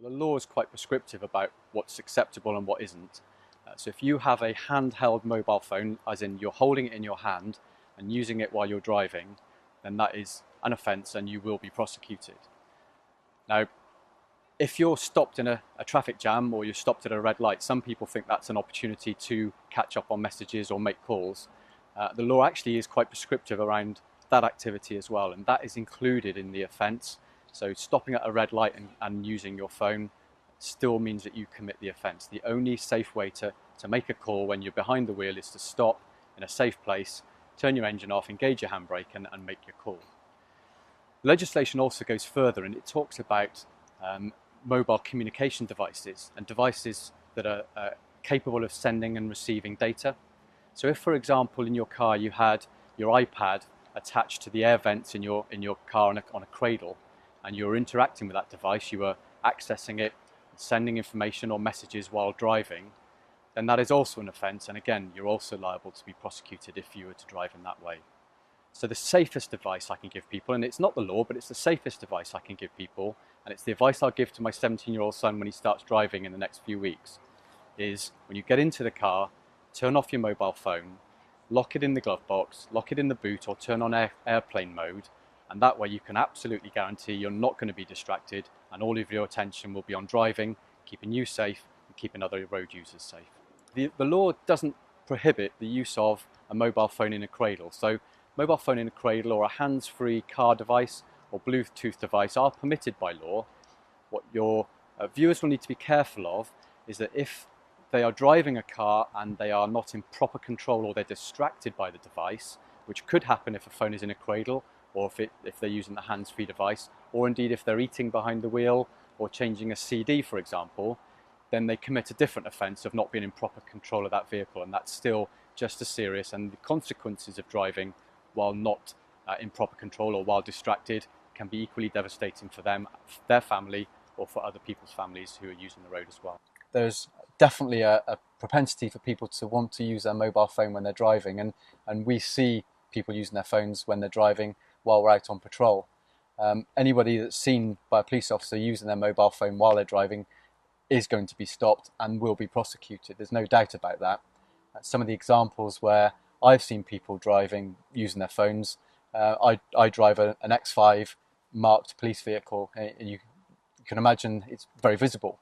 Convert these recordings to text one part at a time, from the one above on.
The law is quite prescriptive about what's acceptable and what isn't. So if you have a handheld mobile phone, as in you're holding it in your hand and using it while you're driving, then that is an offence and you will be prosecuted. Now, if you're stopped in a traffic jam or you're stopped at a red light, some people think that's an opportunity to catch up on messages or make calls. The law actually is quite prescriptive around that activity as well, and that is included in the offence. So stopping at a red light and using your phone still means that you commit the offence. The only safe way to make a call when you're behind the wheel is to stop in a safe place, turn your engine off, engage your handbrake and make your call. The legislation also goes further and it talks about mobile communication devices and devices that are capable of sending and receiving data. So if, for example, in your car you had your iPad attached to the air vents in your car on a cradle, and you were interacting with that device, you were accessing it, sending information or messages while driving, then that is also an offence, and again, you're also liable to be prosecuted if you were to drive in that way. So the safest advice I can give people, and it's not the law, but it's the safest advice I can give people, and it's the advice I'll give to my 17-year-old son when he starts driving in the next few weeks, is when you get into the car, turn off your mobile phone, lock it in the glove box, lock it in the boot, or turn on airplane mode, and that way you can absolutely guarantee you're not going to be distracted and all of your attention will be on driving, keeping you safe and keeping other road users safe. The law doesn't prohibit the use of a mobile phone in a cradle. So mobile phone in a cradle or a hands-free car device or Bluetooth device are permitted by law. What your viewers will need to be careful of is that if they are driving a car and they are not in proper control or they're distracted by the device, which could happen if a phone is in a cradle or if they're using the hands-free device, or indeed if they're eating behind the wheel or changing a CD, for example, then they commit a different offence of not being in proper control of that vehicle, and that's still just as serious, and the consequences of driving while not in proper control or while distracted can be equally devastating for them, their family, or for other people's families who are using the road as well. There's definitely a propensity for people to want to use their mobile phone when they're driving, and we see people using their phones when they're driving while we're out on patrol. Anybody that's seen by a police officer using their mobile phone while they're driving is going to be stopped and will be prosecuted. There's no doubt about that. Some of the examples where I've seen people driving using their phones, I drive an X5 marked police vehicle, and you can imagine it's very visible.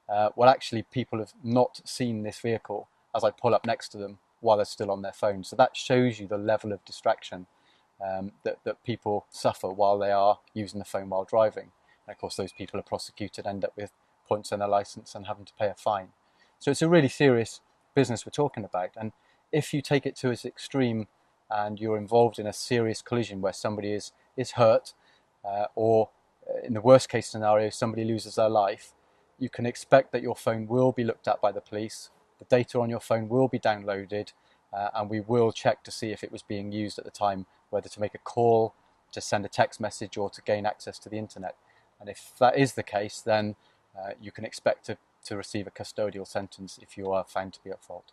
Well, actually, people have not seen this vehicle as I pull up next to them while they're still on their phone. So that shows you the level of distraction that people suffer while they are using the phone while driving. And of course, those people are prosecuted, end up with points on their license and having to pay a fine. So it's a really serious business we're talking about. And if you take it to its extreme and you're involved in a serious collision where somebody is hurt, or in the worst case scenario, somebody loses their life, you can expect that your phone will be looked at by the police, the data on your phone will be downloaded, and we will check to see if it was being used at the time, whether to make a call, to send a text message, or to gain access to the internet. And if that is the case, then you can expect to receive a custodial sentence if you are found to be at fault.